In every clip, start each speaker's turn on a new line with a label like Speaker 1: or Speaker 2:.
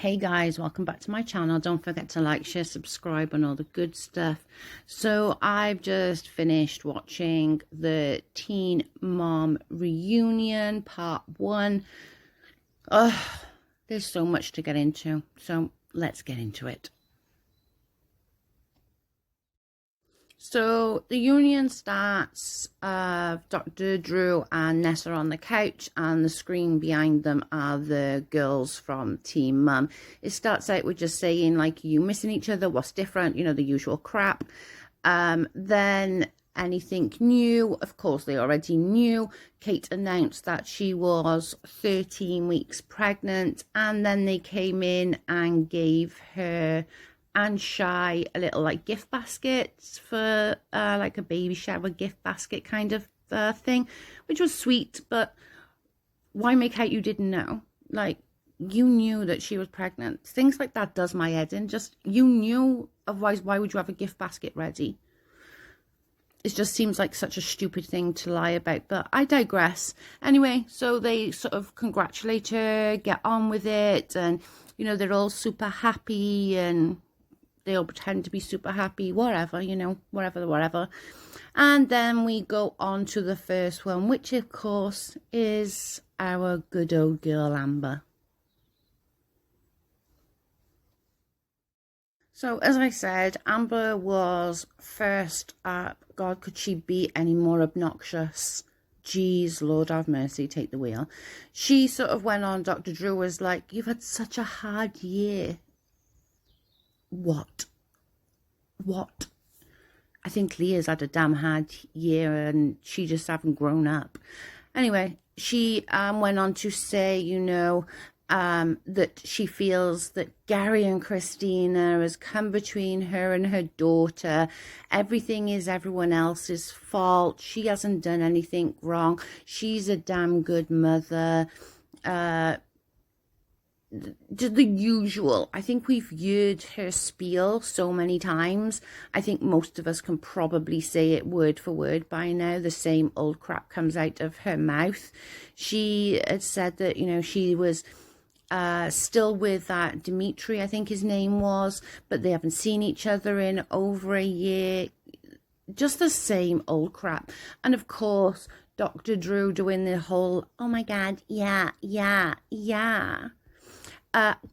Speaker 1: Hey guys, welcome back to my channel. Don't forget to like, share, subscribe and all the good stuff. So I've just finished watching the Teen Mom Reunion Part 1. There's so much to get into, so let's get into it. So the union starts, Dr. Drew and Nessa on the couch, and the screen behind them are the girls from Team Mum. It starts out with just saying, like, you missing each other, what's different, you know, the usual crap. Then anything new, of course they already knew. Kate announced that she was 13 weeks pregnant, and then they came in and gave her and Shy a little like gift baskets for like a baby shower gift basket kind of thing, which was sweet. But why make out you didn't know? Like, you knew that she was pregnant. Things like that does my head in. Just, you knew, otherwise why would you have a gift basket ready? It just seems like such a stupid thing to lie about, but I digress. Anyway, so they sort of congratulate her, get on with it, and you know, they're all super happy and they all pretend to be super happy, whatever, you know, whatever. And then we go on to the first one, which of course is our good old girl, Amber. So, as I said, Amber was first up. God, could she be any more obnoxious? Jeez, Lord have mercy, take the wheel. She sort of went on, Dr. Drew was like, you've had such a hard year. What? I think Leah's had a damn hard year and she just haven't grown up. Anyway, she went on to say, you know, that she feels that Gary and Christina has come between her and her daughter. Everything is everyone else's fault. She hasn't done anything wrong. She's a damn good mother. The usual. I think we've heard her spiel so many times. I think most of us can probably say it word for word by now. The same old crap comes out of her mouth. She had said that, you know, she was still with that Dimitri, I think his name was, but they haven't seen each other in over a year. Just the same old crap. And of course, Dr. Drew doing the whole, oh my God, yeah.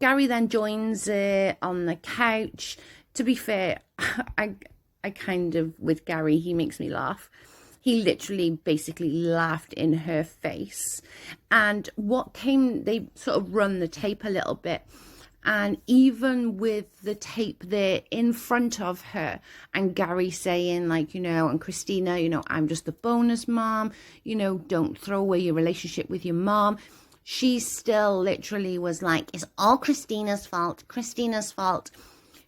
Speaker 1: Gary then joins on the couch. To be fair, I kind of, with Gary, he makes me laugh. He literally basically laughed in her face. And they sort of run the tape a little bit. And even with the tape there in front of her and Gary saying, like, you know, and Christina, you know, I'm just the bonus mom, you know, don't throw away your relationship with your mom. She still literally was like, it's all Christina's fault.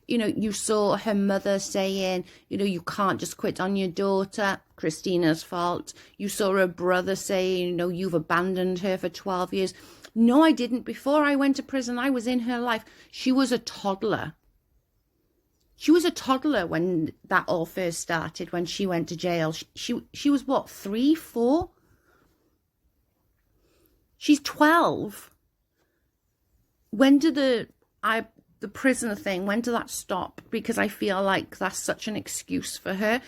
Speaker 1: You know, you saw her mother saying, you know, you can't just quit on your daughter. Christina's fault. You saw her brother saying, you know, you've abandoned her for 12 years. No, I didn't. Before I went to prison, I was in her life. She was a toddler. She was a toddler when that all first started, when she went to jail. She was what, 3, 4? She's 12. When did the prisoner thing, when did that stop? Because I feel like that's such an excuse for her.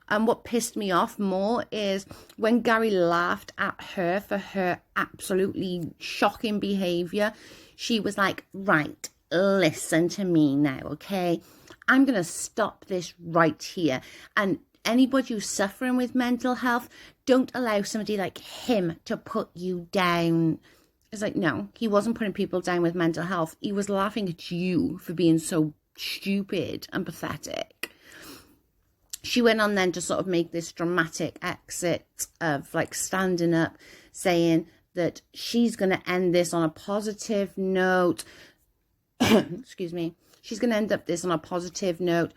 Speaker 1: And what pissed me off more is when Gary laughed at her for her absolutely shocking behaviour. She was like, right, listen to me now, okay? I'm going to stop this right here. And anybody who's suffering with mental health, don't allow somebody like him to put you down. It's like, no, he wasn't putting people down with mental health. He was laughing at you for being so stupid and pathetic. She went on then to sort of make this dramatic exit of like standing up, saying that she's going to end this on a positive note. Excuse me. She's going to end up this on a positive note.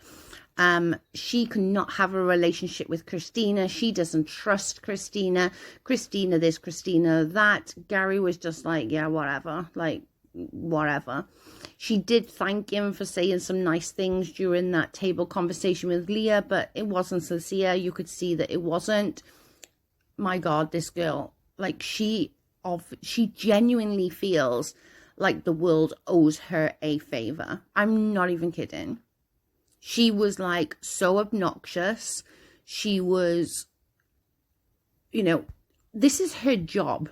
Speaker 1: She cannot have a relationship with Christina. She doesn't trust Christina. Christina this, Christina that. Gary was just like, yeah, whatever. Like, whatever. She did thank him for saying some nice things during that table conversation with Leah, but it wasn't sincere. You could see that it wasn't. My God, this girl, like, she genuinely feels like the world owes her a favor. I'm not even kidding. She was like so obnoxious. She was, you know, this is her job.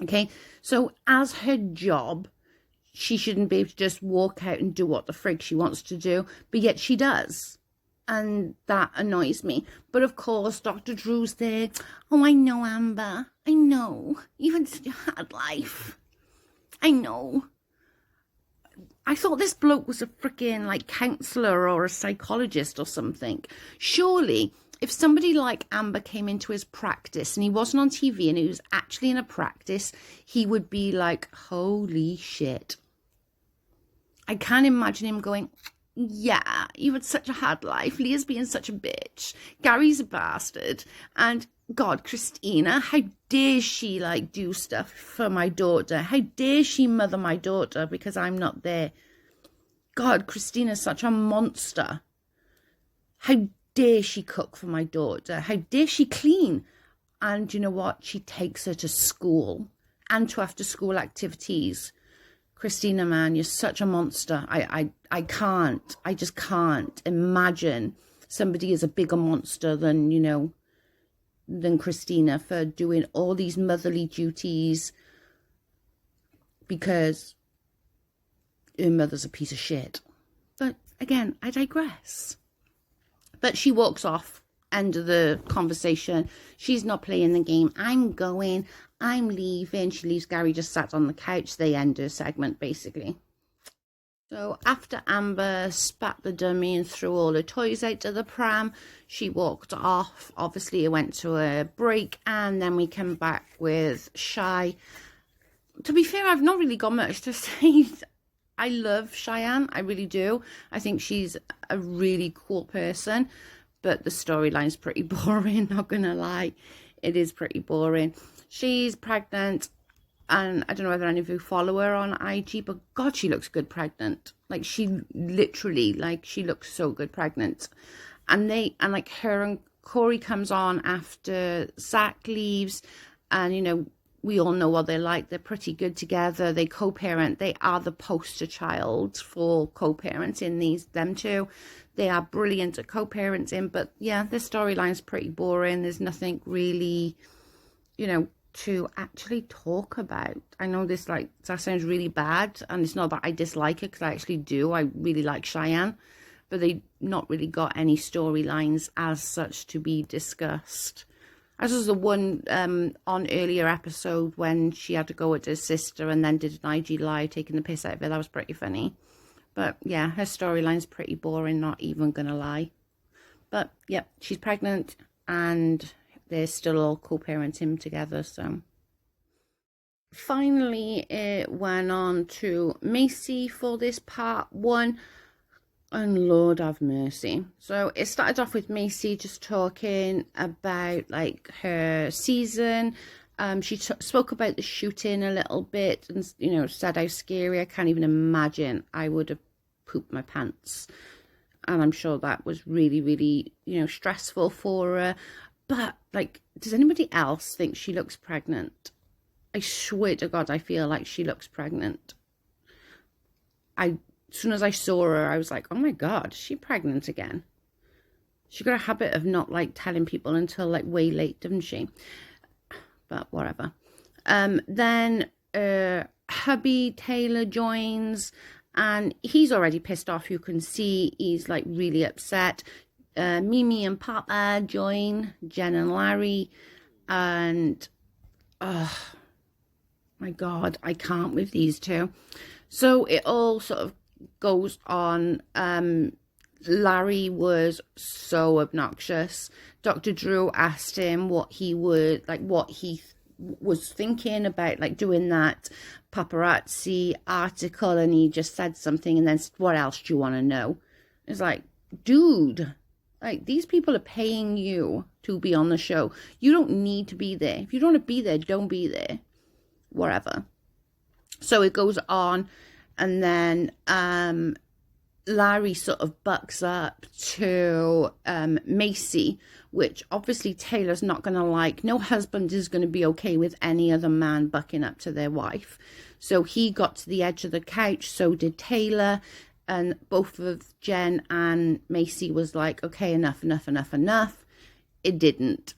Speaker 1: Okay. So as her job, she shouldn't be able to just walk out and do what the frig she wants to do, but yet she does. And that annoys me. But of course, Dr. Drew's there. Oh, I know, Amber. I know. You've had such a hard life. I know. I thought this bloke was a freaking like counselor or a psychologist or something. Surely, if somebody like Amber came into his practice and he wasn't on TV and he was actually in a practice, he would be like, holy shit. I can't imagine him going, yeah, you had such a hard life. Leah's being such a bitch. Gary's a bastard. And God, Christina, how dare she like do stuff for my daughter? How dare she mother my daughter because I'm not there? God, Christina's such a monster. How dare she cook for my daughter? How dare she clean? And you know what? She takes her to school and to after school activities. Christina, man, you're such a monster. I can't. I just can't imagine somebody is a bigger monster than, you know, than Christina for doing all these motherly duties because her mother's a piece of shit. But again, I digress. But she walks off. End of the conversation. She's not playing the game. I'm going. I'm leaving. She leaves. Gary just sat on the couch. They end her segment, basically. So after Amber spat the dummy and threw all her toys out to the pram, she walked off. Obviously, it went to a break, and then we come back with Shy. To be fair, I've not really got much to say. I love Cheyenne. I really do. I think she's a really cool person. But the storyline's pretty boring, not going to lie. It is pretty boring. She's pregnant, and I don't know whether any of you follow her on IG, but God, she looks good pregnant. Like, she literally, like, she looks so good pregnant. And like, her and Corey comes on after Zach leaves, and, you know, we all know what they're like. They're pretty good together. They co-parent. They are the poster child for co-parenting, them two. They are brilliant at co-parenting, but yeah, the storyline's pretty boring. There's nothing really, you know, to actually talk about. I know this, like, that sounds really bad, and it's not that I dislike it, because I actually do. I really like Cheyenne, but they not really got any storylines as such to be discussed. As was the one on earlier episode when she had to go at her sister and then did an IG live taking the piss out of her. That was pretty funny. But yeah, her storyline's pretty boring, not even gonna lie. But yeah, she's pregnant and they're still all co-parenting together, so. Finally, it went on to Macy for this part 1. And Lord have mercy. So it started off with Macy just talking about like her season. She spoke about the shooting a little bit and, you know, said how scary. I can't even imagine. I would have pooped my pants. And I'm sure that was really, really, you know, stressful for her. But like, does anybody else think she looks pregnant? I swear to God, I feel like she looks pregnant. As soon as I saw her, I was like, oh my God, is she pregnant again? She got a habit of not like telling people until like way late, didn't she? But whatever. Then hubby Taylor joins, and he's already pissed off. You can see he's like really upset. Mimi and Papa join, Jen and Larry, and oh my God, I can't with these two. So it all sort of goes on. Larry was so obnoxious. Dr. Drew asked him what he was thinking about like doing that paparazzi article, and he just said something and then said, what else do you want to know? It's like, dude, like, these people are paying you to be on the show. You don't need to be there. If you don't want to be there, don't be there. Whatever. So it goes on, and then Larry sort of bucks up to Macy which obviously Taylor's not going to like. No husband is going to be okay with any other man bucking up to their wife. So he got to the edge of the couch, so did Taylor. And both of Jen and Macy was like, okay, enough. It didn't.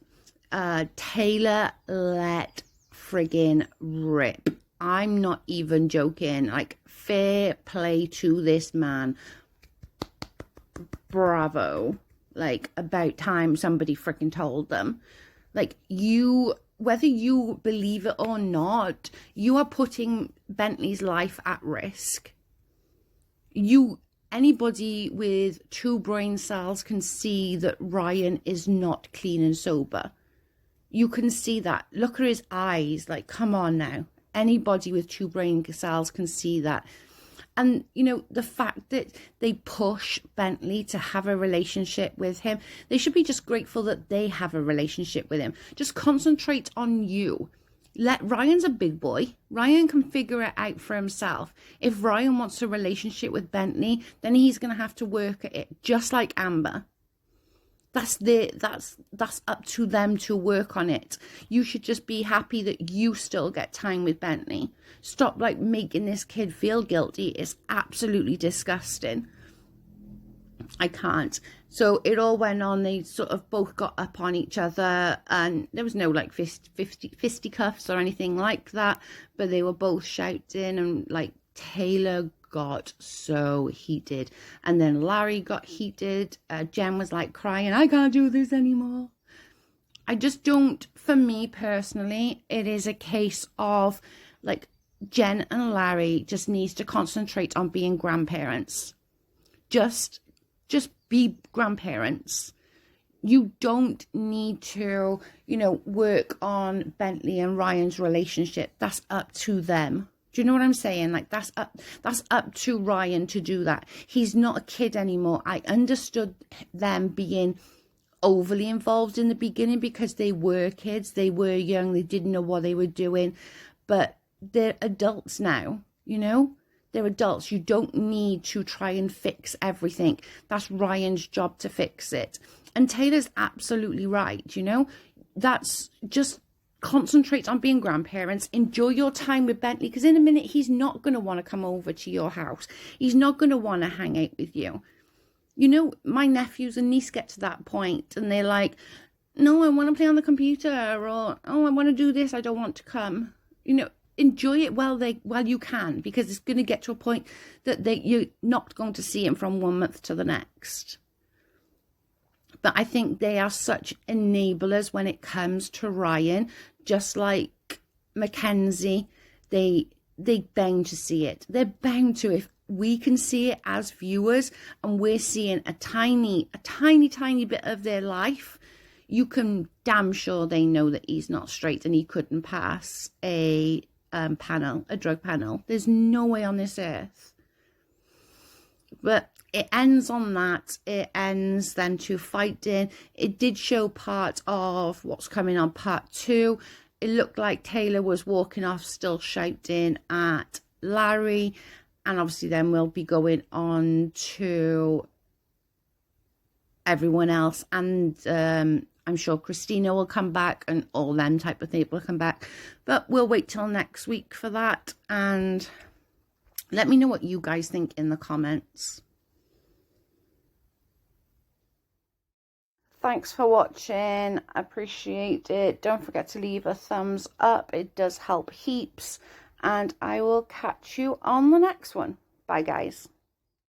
Speaker 1: Taylor let friggin' rip. I'm not even joking. Like, fair play to this man. Bravo. Like, about time somebody freaking told them. Like, whether you believe it or not, you are putting Bentley's life at risk. Anybody with 2 brain cells can see that Ryan is not clean and sober. You can see that. Look at his eyes. Like, come on now. Anybody with 2 brain cells can see that. And, you know, the fact that they push Bentley to have a relationship with him, they should be just grateful that they have a relationship with him. Just concentrate on you. Ryan's a big boy. Ryan can figure it out for himself. If Ryan wants a relationship with Bentley, then he's going to have to work at it, just like Amber. That's up to them to work on it. You should just be happy that you still get time with Bentley. Stop like making this kid feel guilty. It's absolutely disgusting. I can't. So it all went on. They sort of both got up on each other, and there was no like fisticuffs or anything like that, but they were both shouting, and like Taylor got so heated, and then Larry got heated. Jen was like crying, I can't do this anymore. I just don't, for me personally, it is a case of like Jen and Larry just needs to concentrate on being grandparents. Just be grandparents. You don't need to, you know, work on Bentley and Ryan's relationship. That's up to them. Do you know what I'm saying? Like, that's up to Ryan to do that. He's not a kid anymore. I understood them being overly involved in the beginning because they were kids. They were young. They didn't know what they were doing. But they're adults now, you know? They're adults. You don't need to try and fix everything. That's Ryan's job to fix it. And Taylor's absolutely right, you know? That's just concentrate on being grandparents. Enjoy your time with Bentley, because in a minute he's not going to want to come over to your house. He's not going to want to hang out with you. You know, my nephews and niece get to that point and they're like, no, I want to play on the computer, or, oh, I want to do this. I don't want to come. You know, enjoy it while you can, because it's going to get to a point that you're not going to see him from 1 month to the next. But I think they are such enablers when it comes to Ryan, just like Mackenzie. They bound to see it. They're bound to. If we can see it as viewers and we're seeing a tiny bit of their life, you can damn sure they know that he's not straight and he couldn't pass a drug panel. There's no way on this earth. But it ends on that. It ends then to fighting. It did show part of what's coming on part 2. It looked like Taylor was walking off still shouting at Larry. And obviously then we'll be going on to everyone else. And I'm sure Christina will come back and all them type of people will come back. But we'll wait till next week for that. And let me know what you guys think in the comments. Thanks for watching. I appreciate it. Don't forget to leave a thumbs up. It does help heaps. And I will catch you on the next one. Bye, guys.